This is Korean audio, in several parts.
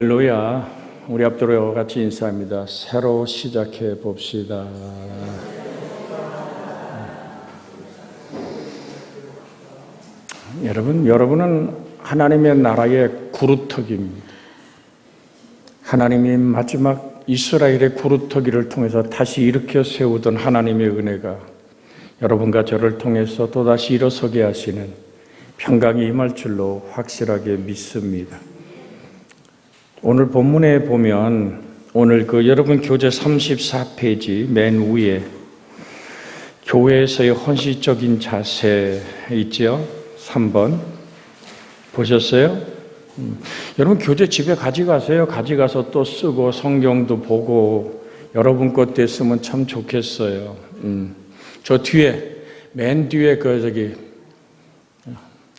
할렐루야. 우리 앞으로 같이 인사합니다. 새로 시작해 봅시다. 여러분은 하나님의 나라의 구루터기입니다. 하나님이 마지막 이스라엘의 구루터기를 통해서 다시 일으켜 세우던 하나님의 은혜가 여러분과 저를 통해서 또다시 일어서게 하시는 평강이 임할 줄로 확실하게 믿습니다. 오늘 본문에 보면 오늘 여러분 교재 34페이지 맨 위에 교회에서의 헌신적인 자세 있죠? 3번 보셨어요? 여러분 교재 집에 가져가세요. 가져가서 또 쓰고 성경도 보고 여러분 것 됐으면 참 좋겠어요. 저 뒤에 맨 뒤에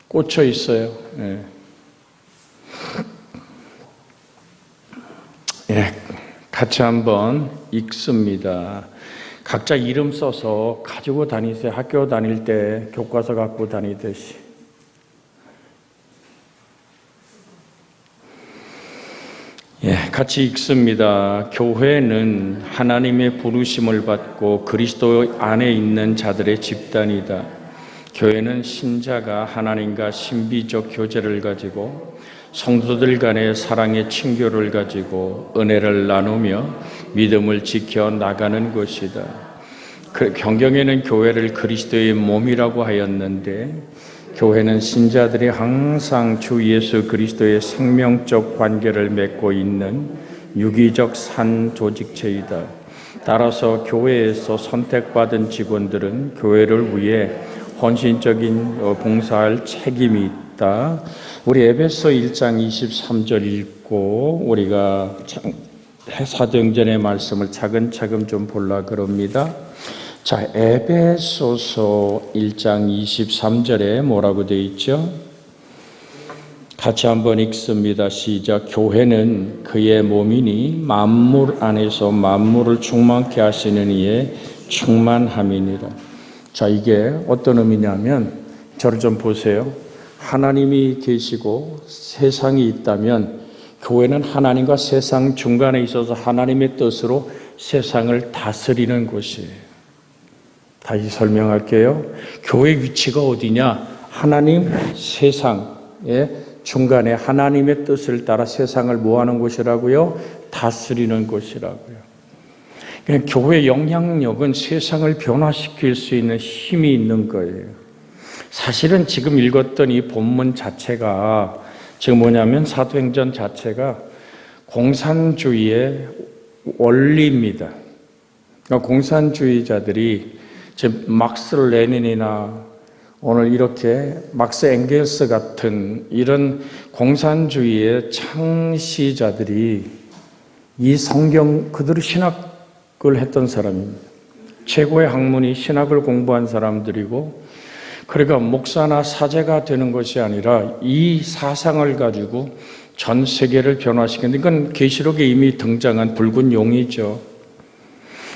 꽂혀 있어요. 네. 같이 한번 읽습니다. 각자 이름 써서 가지고 다니세요. 학교 다닐 때 교과서 갖고 다니듯이. 같이 읽습니다. 교회는 하나님의 부르심을 받고 그리스도 안에 있는 자들의 집단이다. 교회는 신자가 하나님과 신비적 교제를 가지고 성도들 간의 사랑의 친교를 가지고 은혜를 나누며 믿음을 지켜 나가는 것이다. 경경에는 교회를 그리스도의 몸이라고 하였는데 교회는 신자들이 항상 주 예수 그리스도의 생명적 관계를 맺고 있는 유기적 산 조직체이다. 따라서 교회에서 선택받은 직원들은 교회를 위해 헌신적인 봉사할 책임이 있다. 우리 에베소 1장 23절 읽고 우리가 사도행전의 말씀을 차근차근 좀 보려 그럽니다. 자, 에베소서 1장 23절에 뭐라고 되어 있죠? 같이 한번 읽습니다. 시작. 교회는 그의 몸이니 만물 안에서 만물을 충만케 하시는 이의 충만함이니라. 자, 이게 어떤 의미냐면 저를 좀 보세요. 하나님이 계시고 세상이 있다면 교회는 하나님과 세상 중간에 있어서 하나님의 뜻으로 세상을 다스리는 곳이에요. 다시 설명할게요. 교회 위치가 어디냐? 하나님, 세상의 중간에 하나님의 뜻을 따라 세상을 뭐하는 곳이라고요? 다스리는 곳이라고요. 그러니까 교회의 영향력은 세상을 변화시킬 수 있는 힘이 있는 거예요. 사실은 지금 읽었던 이 본문 자체가 지금 뭐냐면 사도행전 자체가 공산주의의 원리입니다. 그러니까 공산주의자들이 지금 막스 레닌이나 오늘 이렇게 막스 엥겔스 같은 이런 공산주의의 창시자들이 이 성경 그대로 신학을 했던 사람입니다. 최고의 학문이 신학을 공부한 사람들이고 그러니까 목사나 사제가 되는 것이 아니라 이 사상을 가지고 전 세계를 변화시키는 이건 계시록에 이미 등장한 붉은 용이죠.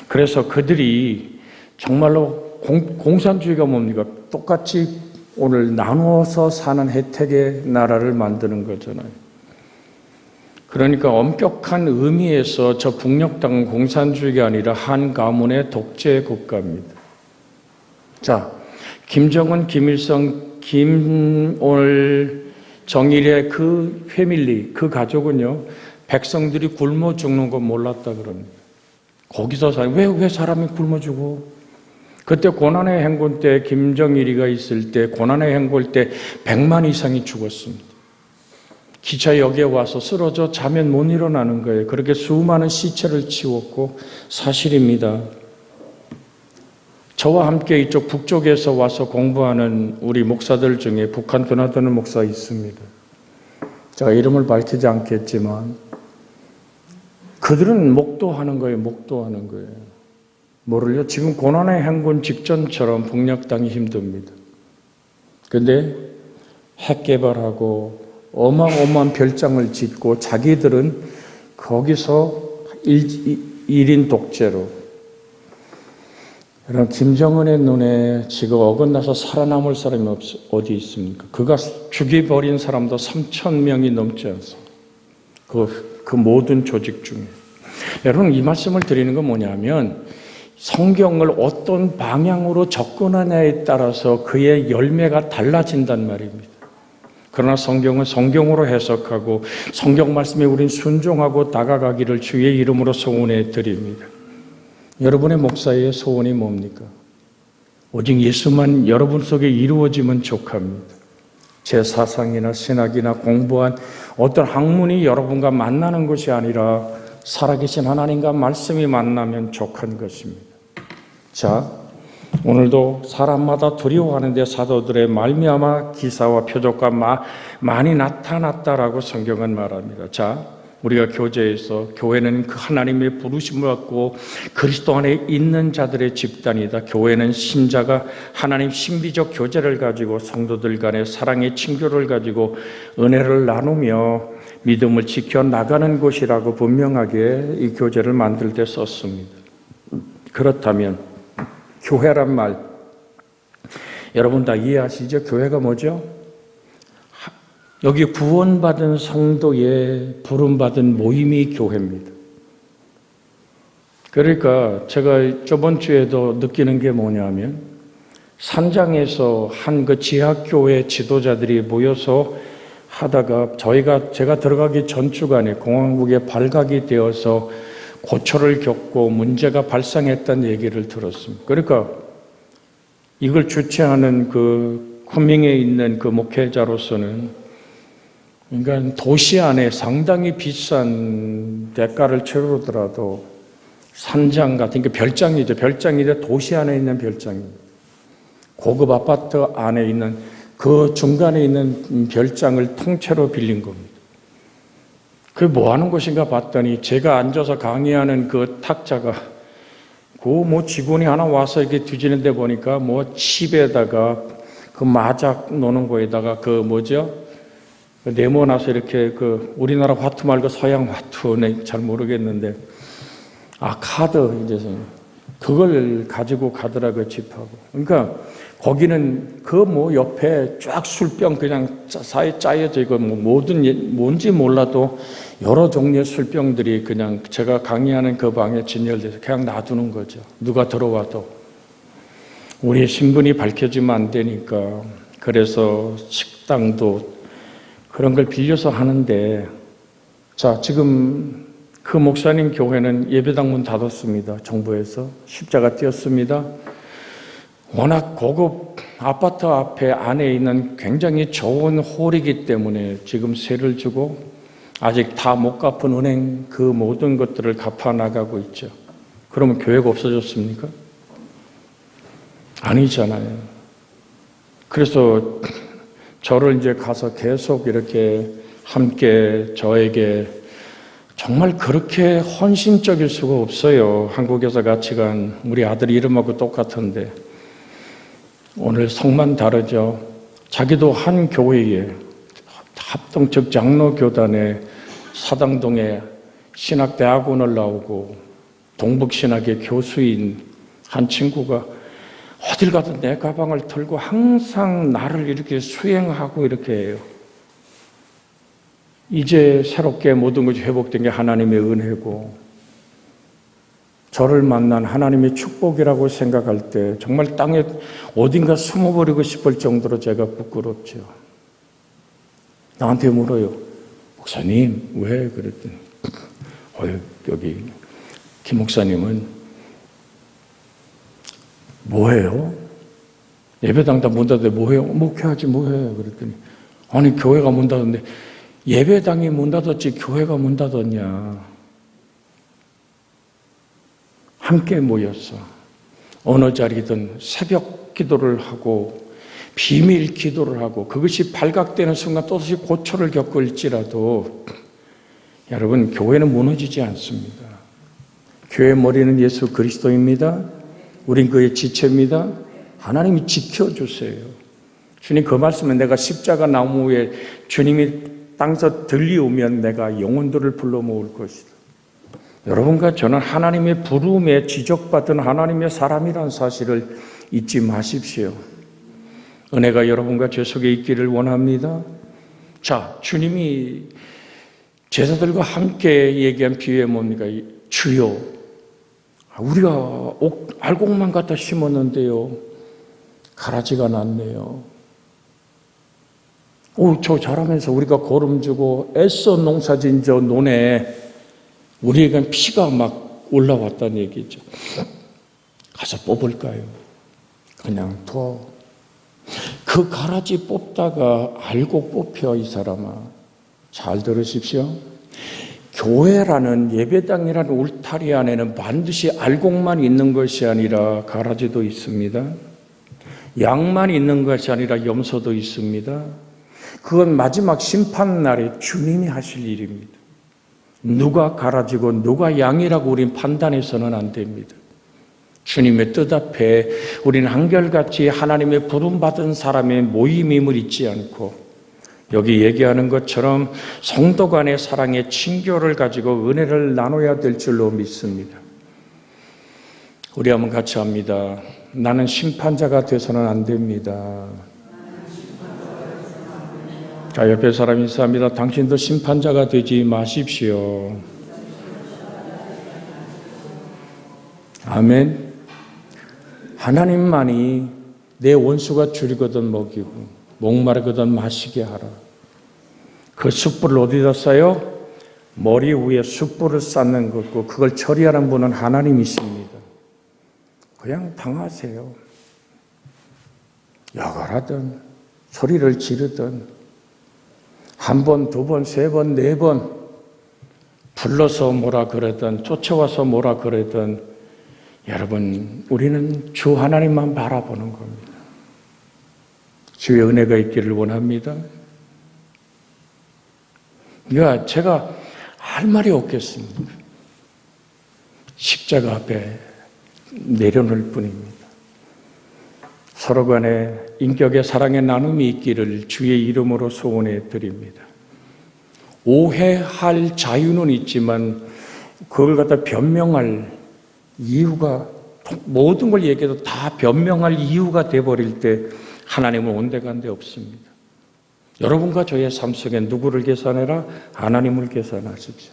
그래서 그들이 정말로 공산주의가 뭡니까? 똑같이 오늘 나누어서 사는 혜택의 나라를 만드는 거잖아요. 그러니까 엄격한 의미에서 저 북녘 땅은 공산주의가 아니라 한 가문의 독재 국가입니다. 자, 김정은, 김일성, 김오늘, 정일의 그 패밀리, 그 가족은요, 백성들이 굶어 죽는 거 몰랐다 그럽니다. 거기서 왜 사람이 굶어 죽어? 그때 고난의 행군 때 김정일이가 있을 때 고난의 행군 때 100만 이상이 죽었습니다. 기차역에 와서 쓰러져 자면 못 일어나는 거예요. 그렇게 수많은 시체를 치웠고 사실입니다. 저와 함께 이쪽 북쪽에서 와서 공부하는 우리 목사들 중에 북한 드나드는 목사 있습니다. 제가 이름을 밝히지 않겠지만 그들은 목도하는 거예요. 목도하는 거예요. 뭐를요? 지금 고난의 행군 직전처럼 북녘 땅이 힘듭니다. 그런데 핵 개발하고 어마어마한 별장을 짓고 자기들은 거기서 1인 독재로 여러분, 김정은의 눈에 지금 어긋나서 살아남을 사람이 어디 있습니까? 그가 죽여버린 사람도 3,000명이 넘지 않습니다. 그 그 모든 조직 중에. 여러분, 이 말씀을 드리는 건 뭐냐면 성경을 어떤 방향으로 접근하냐에 따라서 그의 열매가 달라진단 말입니다. 그러나 성경은 성경으로 해석하고 성경 말씀에 우린 순종하고 다가가기를 주의 이름으로 소원해 드립니다. 여러분의 목사의 소원이 뭡니까? 오직 예수만 여러분 속에 이루어지면 족합니다. 제 사상이나 신학이나 공부한 어떤 학문이 여러분과 만나는 것이 아니라 살아계신 하나님과 말씀이 만나면 족한 것입니다. 자, 오늘도 사람마다 두려워하는데 사도들의 말미암아 기사와 표적과 많이 나타났다라고 성경은 말합니다. 자, 우리가 교제에서 교회는 그 하나님의 부르심을 받고 그리스도 안에 있는 자들의 집단이다. 교회는 신자가 하나님 신비적 교제를 가지고 성도들 간의 사랑의 친교를 가지고 은혜를 나누며 믿음을 지켜나가는 곳이라고 분명하게 이 교제를 만들 때 썼습니다. 그렇다면 교회란 말 여러분 다 이해하시죠? 교회가 뭐죠? 여기 구원받은 성도의 부름받은 모임이 교회입니다. 그러니까 제가 저번 주에도 느끼는 게 뭐냐면 산장에서 한 그 지하교회 지도자들이 모여서 하다가 제가 들어가기 전 주간에 공화국에 발각이 되어서 고초를 겪고 문제가 발생했다는 얘기를 들었습니다. 그러니까 이걸 주최하는 그 쿠밍에 있는 그 목회자로서는 그러니까 도시 안에 상당히 비싼 대가를 치르더라도 산장 같은 게 별장이죠. 별장인데 도시 안에 있는 별장입니다. 고급 아파트 안에 있는 그 중간에 있는 별장을 통째로 빌린 겁니다. 그게 뭐 하는 곳인가 봤더니 제가 앉아서 강의하는 그 탁자가 그 뭐 직원이 하나 와서 이렇게 뒤지는데 보니까 뭐 칩에다가 그 마작 노는 거에다가 그 뭐죠? 네모나서 이렇게 그 우리나라 화투 말고 서양 화투는 잘 모르겠는데 카드 이제 그걸 가지고 가더라고요. 집하고. 그러니까 거기는 그 뭐 옆에 쫙 술병 그냥 사이에 짜여져 있고 뭐 뭔지 몰라도 여러 종류의 술병들이 그냥 제가 강의하는 그 방에 진열돼서 그냥 놔두는 거죠. 누가 들어와도. 우리의 신분이 밝혀지면 안 되니까. 그래서 식당도 그런 걸 빌려서 하는데, 자, 지금 그 목사님 교회는 예배당 문 닫았습니다. 정부에서. 십자가 띄었습니다. 워낙 고급 아파트 앞에 안에 있는 굉장히 좋은 홀이기 때문에 지금 세를 주고 아직 다 못 갚은 은행 그 모든 것들을 갚아 나가고 있죠. 그러면 교회가 없어졌습니까? 아니잖아요. 그래서 저를 이제 가서 계속 이렇게 함께 저에게 정말 그렇게 헌신적일 수가 없어요. 한국에서 같이 간 우리 아들 이름하고 똑같은데 오늘 성만 다르죠. 자기도 한 교회에 합동 즉 장로교단에 사당동에 신학대학원을 나오고 동북신학의 교수인 한 친구가 어딜 가도 내 가방을 들고 항상 나를 이렇게 수행하고 이렇게 해요. 이제 새롭게 모든 것이 회복된 게 하나님의 은혜고 저를 만난 하나님의 축복이라고 생각할 때 정말 땅에 어딘가 숨어버리고 싶을 정도로 제가 부끄럽죠. 나한테 물어요. 목사님 왜 그랬더니 여기 김 목사님은 뭐해요? 예배당 다 문 닫는데 뭐해요? 목회하지 뭐해? 그랬더니 아니 교회가 문 닫았는데 예배당이 문 닫았지 교회가 문 닫았냐. 함께 모여서 어느 자리든 새벽 기도를 하고 비밀 기도를 하고 그것이 발각되는 순간 또다시 고초를 겪을지라도 여러분 교회는 무너지지 않습니다. 교회의 머리는 예수 그리스도입니다. 우린 그의 지체입니다. 하나님이 지켜주세요. 주님 그 말씀은 내가 십자가 나무 위에 주님이 땅에서 들리오면 내가 영혼들을 불러 모을 것이다. 여러분과 저는 하나님의 부름에 지적받은 하나님의 사람이라는 사실을 잊지 마십시오. 은혜가 여러분과 제 속에 있기를 원합니다. 자, 주님이 제자들과 함께 얘기한 비유에 뭡니까? 주여, 우리가 알곡만 갖다 심었는데요, 가라지가 났네요. 저 자라면서 우리가 거름주고 애써 농사진 저 논에 우리에겐 피가 막 올라왔다는 얘기죠. 가서 뽑을까요? 그냥 둬. 그 가라지 뽑다가 알곡 뽑혀. 이 사람아, 잘 들으십시오. 교회라는, 예배당이라는 울타리 안에는 반드시 알곡만 있는 것이 아니라 가라지도 있습니다. 양만 있는 것이 아니라 염소도 있습니다. 그건 마지막 심판날에 주님이 하실 일입니다. 누가 가라지고 누가 양이라고 우린 판단해서는 안 됩니다. 주님의 뜻 앞에 우리는 한결같이 하나님의 부름받은 사람의 모임임을 잊지 않고, 여기 얘기하는 것처럼 성도 간의 사랑의 친교를 가지고 은혜를 나눠야 될 줄로 믿습니다. 우리 한번 같이 합니다. 나는 심판자가 돼서는 안 됩니다. 자, 옆에 사람 인사합니다. 당신도 심판자가 되지 마십시오. 아멘. 하나님만이 내 원수가 줄이거든 먹이고 목마르거든 마시게 하라. 그 숯불을 어디다 쌓아요? 머리 위에 숯불을 쌓는 것고, 그걸 처리하는 분은 하나님이십니다. 그냥 당하세요. 야갈하든 소리를 지르든 한 번, 두 번, 세 번, 네 번 불러서 뭐라 그러든 쫓아와서 뭐라 그러든, 여러분, 우리는 주 하나님만 바라보는 겁니다. 주의 은혜가 있기를 원합니다. 그러니까 제가 할 말이 없겠습니다. 십자가 앞에 내려놓을 뿐입니다. 서로 간에 인격의 사랑의 나눔이 있기를 주의 이름으로 소원해 드립니다. 오해할 자유는 있지만 그걸 갖다 변명할 이유가, 모든 걸 얘기해도 다 변명할 이유가 돼버릴 때 하나님은 온데간데 없습니다. 여러분과 저의 삶 속에 누구를 계산해라? 하나님을 계산하십시오.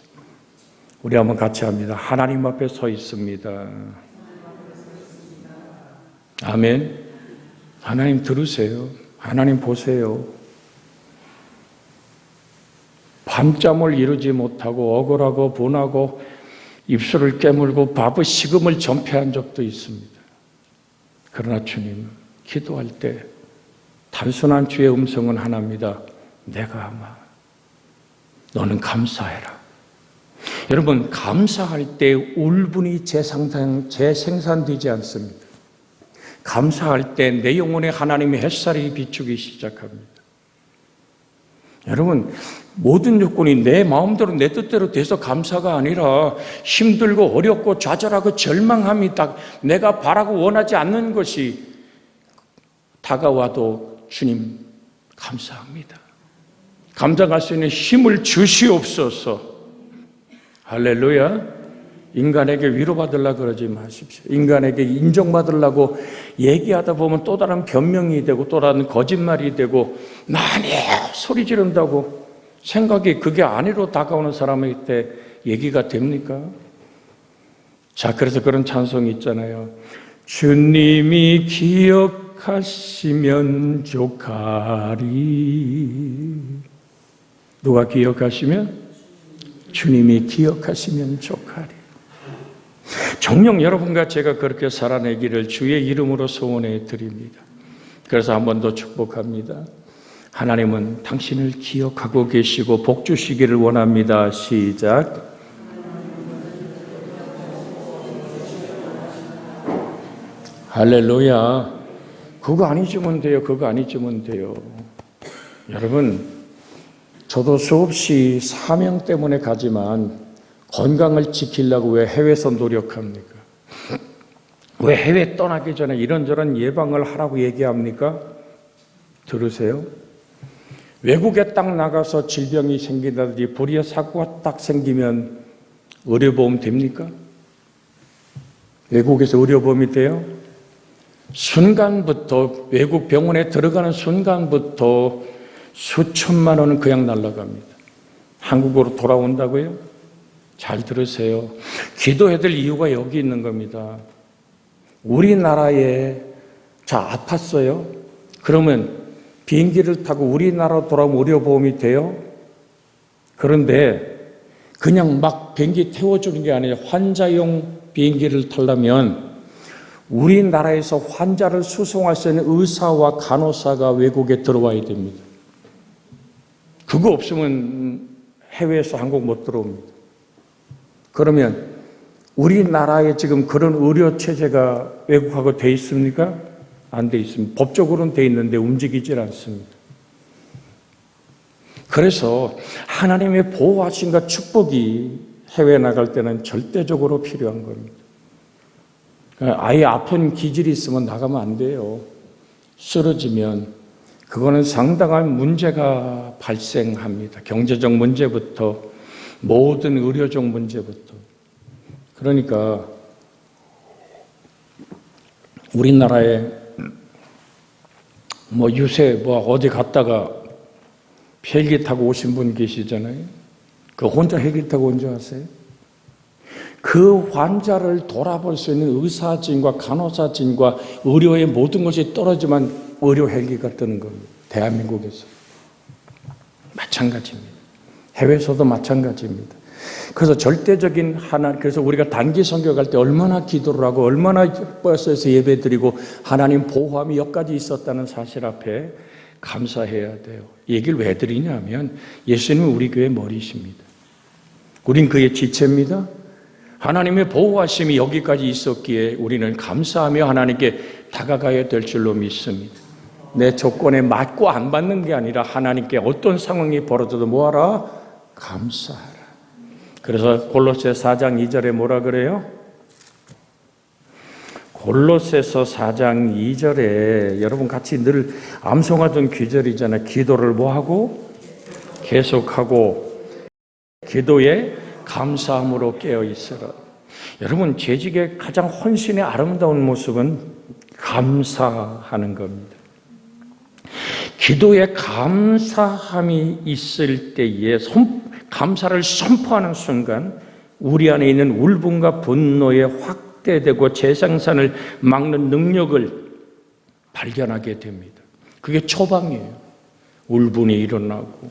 우리 한번 같이 합니다. 하나님 앞에 서 있습니다. 아멘. 하나님 들으세요. 하나님 보세요. 밤잠을 이루지 못하고 억울하고 분하고 입술을 깨물고 바보 식음을 전폐한 적도 있습니다. 그러나 주님, 기도할 때 단순한 주의 음성은 하나입니다. 내가 아마 너는 감사해라. 여러분, 감사할 때 울분이 재생산되지 않습니다. 감사할 때 내 영혼에 하나님의 햇살이 비추기 시작합니다. 여러분, 모든 조건이 내 마음대로 내 뜻대로 돼서 감사가 아니라 힘들고 어렵고 좌절하고 절망함이 딱 내가 바라고 원하지 않는 것이 다가와도 주님 감사합니다. 감당할 수 있는 힘을 주시옵소서. 할렐루야. 인간에게 위로받으려고 그러지 마십시오. 인간에게 인정받으려고 얘기하다 보면 또 다른 변명이 되고 또 다른 거짓말이 되고, 나 아니에요 소리 지른다고 생각이 그게 아니로 다가오는 사람일 때 얘기가 됩니까? 자, 그래서 그런 찬송이 있잖아요. 주님이 기억하시면 좋가리. 누가 기억하시면? 주님이 기억하시면 좋가리. 정녕 여러분과 제가 그렇게 살아내기를 주의 이름으로 소원해 드립니다. 그래서 한 번 더 축복합니다. 하나님은 당신을 기억하고 계시고 복 주시기를 원합니다. 시작. 할렐루야. 그거 안 잊으면 돼요. 그거 안 잊으면 돼요. 여러분, 저도 수없이 사명 때문에 가지만 건강을 지키려고 왜 해외에서 노력합니까? 왜 해외 떠나기 전에 이런저런 예방을 하라고 얘기합니까? 들으세요. 외국에 딱 나가서 질병이 생긴다든지 불의의 사고가 딱 생기면 의료보험 됩니까? 외국에서 의료보험이 돼요? 순간부터, 외국 병원에 들어가는 순간부터 수천만 원은 그냥 날아갑니다. 한국으로 돌아온다고요? 잘 들으세요. 기도해야 될 이유가 여기 있는 겁니다. 우리나라에 아팠어요? 그러면 비행기를 타고 우리나라로 돌아오면 의료보험이 돼요? 그런데 그냥 막 비행기 태워주는 게 아니라 환자용 비행기를 타려면 우리나라에서 환자를 수송할 수 있는 의사와 간호사가 외국에 들어와야 됩니다. 그거 없으면 해외에서 한국 못 들어옵니다. 그러면 우리나라에 지금 그런 의료 체제가 외국하고 돼 있습니까? 안 돼 있습니다. 법적으로는 돼 있는데 움직이질 않습니다. 그래서 하나님의 보호하심과 축복이 해외에 나갈 때는 절대적으로 필요한 겁니다. 아예 아픈 기질이 있으면 나가면 안 돼요. 쓰러지면 그거는 상당한 문제가 발생합니다. 경제적 문제부터 모든 의료적 문제부터. 그러니까 우리나라에 유세 어디 갔다가 헬기 타고 오신 분 계시잖아요. 그 혼자 헬기 타고 온 줄 아세요? 그 환자를 돌아볼 수 있는 의사진과 간호사진과 의료의 모든 것이 떨어지면 의료 헬기가 뜨는 겁니다. 대한민국에서. 마찬가지입니다. 해외에서도 마찬가지입니다. 그래서 절대적인 그래서 우리가 단기 선교 갈 때 얼마나 기도를 하고 얼마나 버스에서 예배 드리고 하나님 보호함이 여기까지 있었다는 사실 앞에 감사해야 돼요. 이 얘기를 왜 드리냐면 예수님은 우리 교회 머리십니다. 우린 그의 지체입니다. 하나님의 보호하심이 여기까지 있었기에 우리는 감사하며 하나님께 다가가야 될 줄로 믿습니다. 내 조건에 맞고 안 받는 게 아니라 하나님께 어떤 상황이 벌어져도 뭐하라? 감사하라. 그래서 골로새 4장 2절에 뭐라 그래요? 골로새서 4장 2절에 여러분 같이 늘 암송하던 귀절이잖아요. 기도를 뭐하고? 계속하고 기도에 감사함으로 깨어있으라. 여러분 재직의 가장 헌신의 아름다운 모습은 감사하는 겁니다. 기도에 감사함이 있을 때에 감사를 선포하는 순간 우리 안에 있는 울분과 분노에 확대되고 재생산을 막는 능력을 발견하게 됩니다. 그게 처방이에요. 울분이 일어나고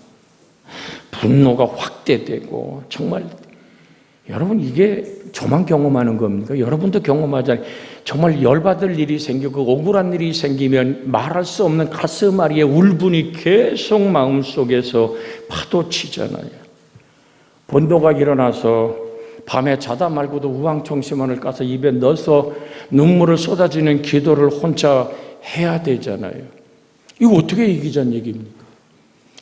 분노가 확대되고 정말 여러분 이게 저만 경험하는 겁니까? 여러분도 경험하잖아요. 정말 열받을 일이 생기고 억울한 일이 생기면 말할 수 없는 가슴앓이의 울분이 계속 마음속에서 파도치잖아요. 본도가 일어나서 밤에 자다 말고도 우황청심원을 까서 입에 넣어서 눈물을 쏟아지는 기도를 혼자 해야 되잖아요. 이거 어떻게 이기자는 얘기입니까?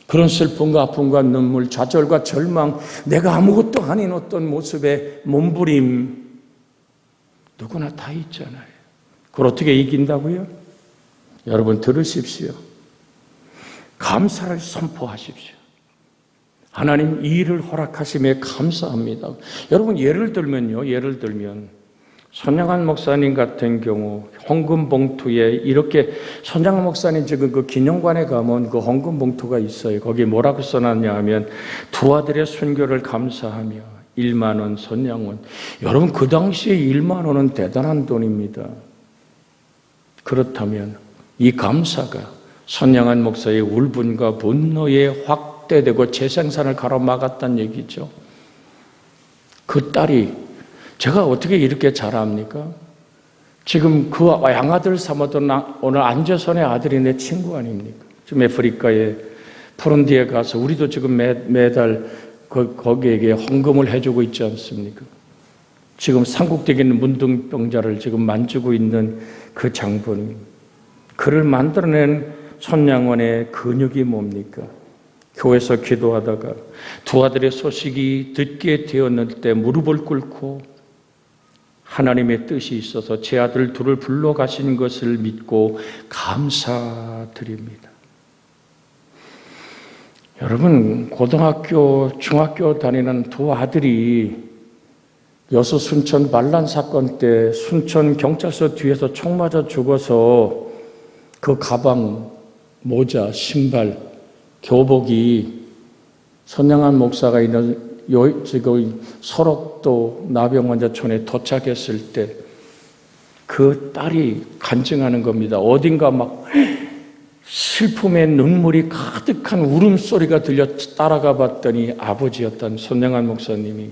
그런 슬픔과 아픔과 눈물, 좌절과 절망, 내가 아무것도 아닌 어떤 모습의 몸부림 누구나 다 있잖아요. 그걸 어떻게 이긴다고요? 여러분 들으십시오. 감사를 선포하십시오. 하나님 이 일을 허락하심에 감사합니다. 여러분 예를 들면 손양한 목사님 같은 경우 헌금 봉투에 이렇게 손양한 목사님 지금 그 기념관에 가면 그 헌금 봉투가 있어요. 거기 뭐라고 써놨냐 하면 두 아들의 순교를 감사하며 1만 원 손양원. 여러분 그 당시에 1만 원은 대단한 돈입니다. 그렇다면 이 감사가 손양한 목사의 울분과 분노에 확대되고 재생산을 가로막았다는 얘기죠. 그 딸이 제가 어떻게 이렇게 잘합니까? 지금 그 양아들 삼았던 오늘 안재선의 아들이 내 친구 아닙니까? 지금 아프리카에 푸른디에 가서 우리도 지금 매달 거기에게 헌금을 해주고 있지 않습니까? 지금 삼국대에 있는 문둥병자를 지금 만지고 있는 그 장본, 그를 만들어낸 손양원의 근육이 뭡니까? 교회에서 기도하다가 두 아들의 소식이 듣게 되었을 때 무릎을 꿇고 하나님의 뜻이 있어서 제 아들 둘을 불러가신 것을 믿고 감사드립니다. 여러분 고등학교, 중학교 다니는 두 아들이 여수 순천 반란 사건 때 순천 경찰서 뒤에서 총 맞아 죽어서 그 가방, 모자, 신발, 교복이 선양한 목사가 있는 지금 설옥도 나병환자촌에 도착했을 때 그 딸이 간증하는 겁니다. 어딘가 막 슬픔의 눈물이 가득한 울음소리가 들려 따라가 봤더니 아버지였던 선양한 목사님이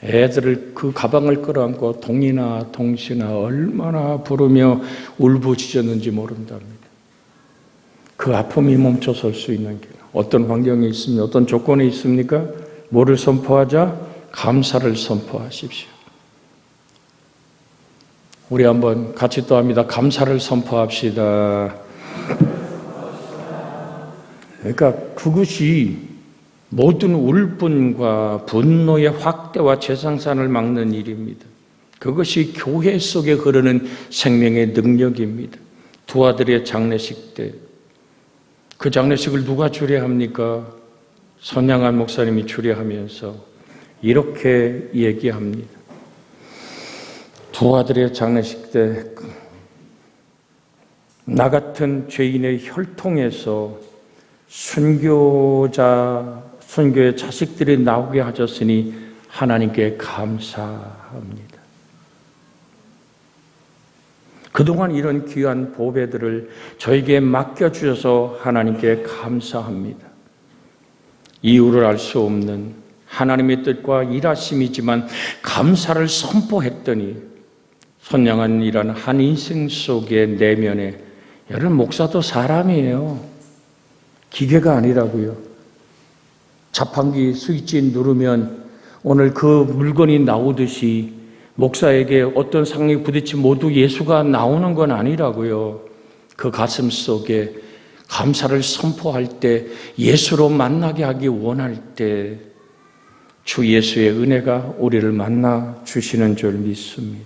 애들을 그 가방을 끌어안고 동이나 동시나 얼마나 부르며 울부짖었는지 모른답니다. 그 아픔이 멈춰설 수 있는 길, 어떤 환경에 있습니까? 어떤 조건에 있습니까? 뭐를 선포하자? 감사를 선포하십시오. 우리 한번 같이 또 합니다. 감사를 선포합시다. 그러니까 그것이 모든 울분과 분노의 확대와 재생산을 막는 일입니다. 그것이 교회 속에 흐르는 생명의 능력입니다. 두 아들의 장례식 때 그 장례식을 누가 주례합니까? 선양한 목사님이 주례하면서 이렇게 얘기합니다. 두 아들의 장례식 때 나 같은 죄인의 혈통에서 순교의 자식들이 나오게 하셨으니 하나님께 감사합니다. 그동안 이런 귀한 보배들을 저에게 맡겨주셔서 하나님께 감사합니다. 이유를 알 수 없는 하나님의 뜻과 일하심이지만 감사를 선포했더니 선양한이라는 한 인생 속의 내면에 여러분 목사도 사람이에요. 기계가 아니라고요. 자판기 스위치 누르면 오늘 그 물건이 나오듯이 목사에게 어떤 상황에 부딪히 모두 예수가 나오는 건 아니라고요. 그 가슴 속에 감사를 선포할 때 예수로 만나게 하기 원할 때 주 예수의 은혜가 우리를 만나 주시는 줄 믿습니다.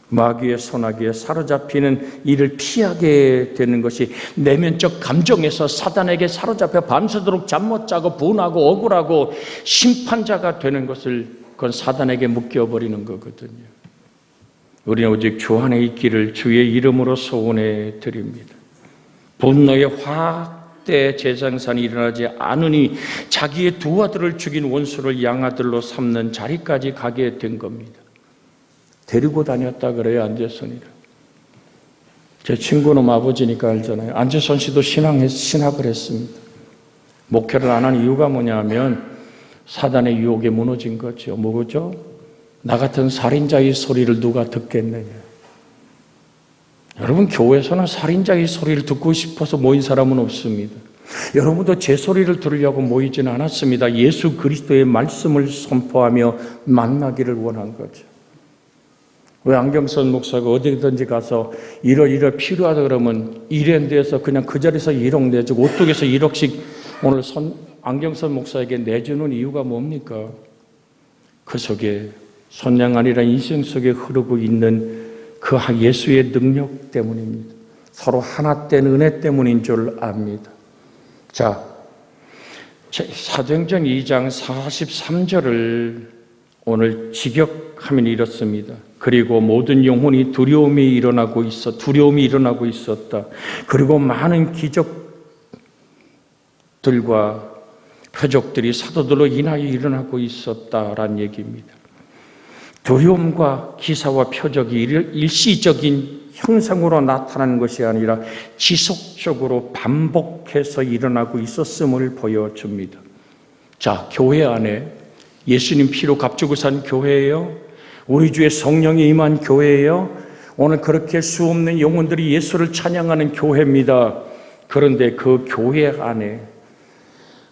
마귀의 소나기에 사로잡히는 일을 피하게 되는 것이 내면적 감정에서 사단에게 사로잡혀 밤새도록 잠 못 자고 분하고 억울하고 심판자가 되는 것을 그건 사단에게 묶여버리는 거거든요. 우리는 오직 주 안에 있기를 주의 이름으로 소원해 드립니다. 분노의 확대 재생산이 일어나지 않으니 자기의 두 아들을 죽인 원수를 양아들로 삼는 자리까지 가게 된 겁니다. 데리고 다녔다 그래요, 안재선이를. 제 친구는 아버지니까 알잖아요. 안재선 씨도 신학을 했습니다. 목회를 안 한 이유가 뭐냐면 사단의 유혹에 무너진 거죠. 뭐죠? 나 같은 살인자의 소리를 누가 듣겠느냐. 여러분, 교회에서는 살인자의 소리를 듣고 싶어서 모인 사람은 없습니다. 여러분도 제 소리를 들으려고 모이지는 않았습니다. 예수 그리스도의 말씀을 선포하며 만나기를 원한 거죠. 왜 안경선 목사가 어디든지 가서 이러 필요하다 그러면 이랜드에서 그냥 그 자리에서 1억 내주고 오뚝에서 1억씩 오늘 안경선 목사에게 내주는 이유가 뭡니까? 그 속에 선양한이라는 인생 속에 흐르고 있는 그 예수의 능력 때문입니다. 서로 하나 된 은혜 때문인 줄 압니다. 자, 사도행전 2장 43절을 오늘 직역하면 이렇습니다. 그리고 모든 영혼이 두려움이 일어나고 있었다. 그리고 많은 기적들과 표적들이 사도들로 인하여 일어나고 있었다라는 얘기입니다. 두려움과 기사와 표적이 일시적인 형상으로 나타나는 것이 아니라 지속적으로 반복해서 일어나고 있었음을 보여줍니다. 자, 교회 안에 예수님 피로 값주고 산 교회예요. 우리 주의 성령이 임한 교회예요. 오늘 그렇게 수없는 영혼들이 예수를 찬양하는 교회입니다. 그런데 그 교회 안에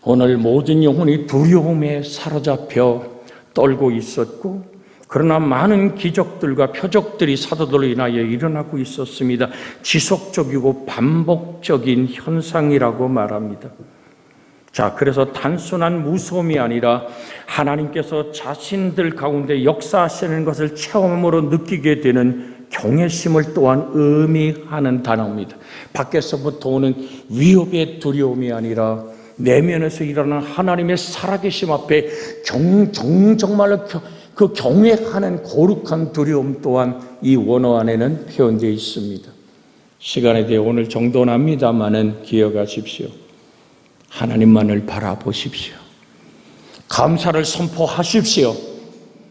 오늘 모든 영혼이 두려움에 사로잡혀 떨고 있었고, 그러나 많은 기적들과 표적들이 사도들로 인하여 일어나고 있었습니다. 지속적이고 반복적인 현상이라고 말합니다. 자, 그래서 단순한 무서움이 아니라 하나님께서 자신들 가운데 역사하시는 것을 체험으로 느끼게 되는 경외심을 또한 의미하는 단어입니다. 밖에서부터 오는 위협의 두려움이 아니라 내면에서 일어나는 하나님의 살아계심 앞에 정말로 그 경외하는 거룩한 두려움 또한 이 원어 안에는 표현되어 있습니다. 시간에 대해 오늘 정돈합니다마는 기억하십시오. 하나님만을 바라보십시오. 감사를 선포하십시오.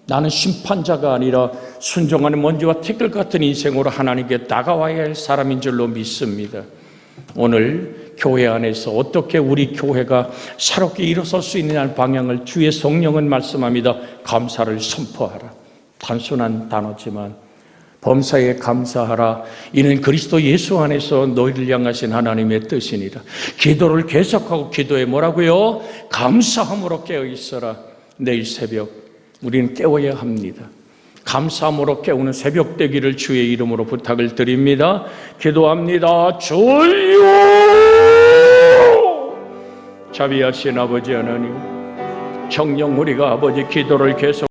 나는 심판자가 아니라 순종하는 먼지와 티끌 같은 인생으로 하나님께 다가와야 할 사람인 줄로 믿습니다. 오늘 교회 안에서 어떻게 우리 교회가 새롭게 일어설 수 있느냐는 방향을 주의 성령은 말씀합니다. 감사를 선포하라. 단순한 단어지만 범사에 감사하라. 이는 그리스도 예수 안에서 너희를 향하신 하나님의 뜻이니라. 기도를 계속하고 기도에 뭐라고요? 감사함으로 깨어 있어라. 내일 새벽 우리는 깨워야 합니다. 감사함으로 깨우는 새벽 되기를 주의 이름으로 부탁을 드립니다. 기도합니다. 주여! 자비하신 아버지 하나님, 정녕 우리가 아버지 기도를 계속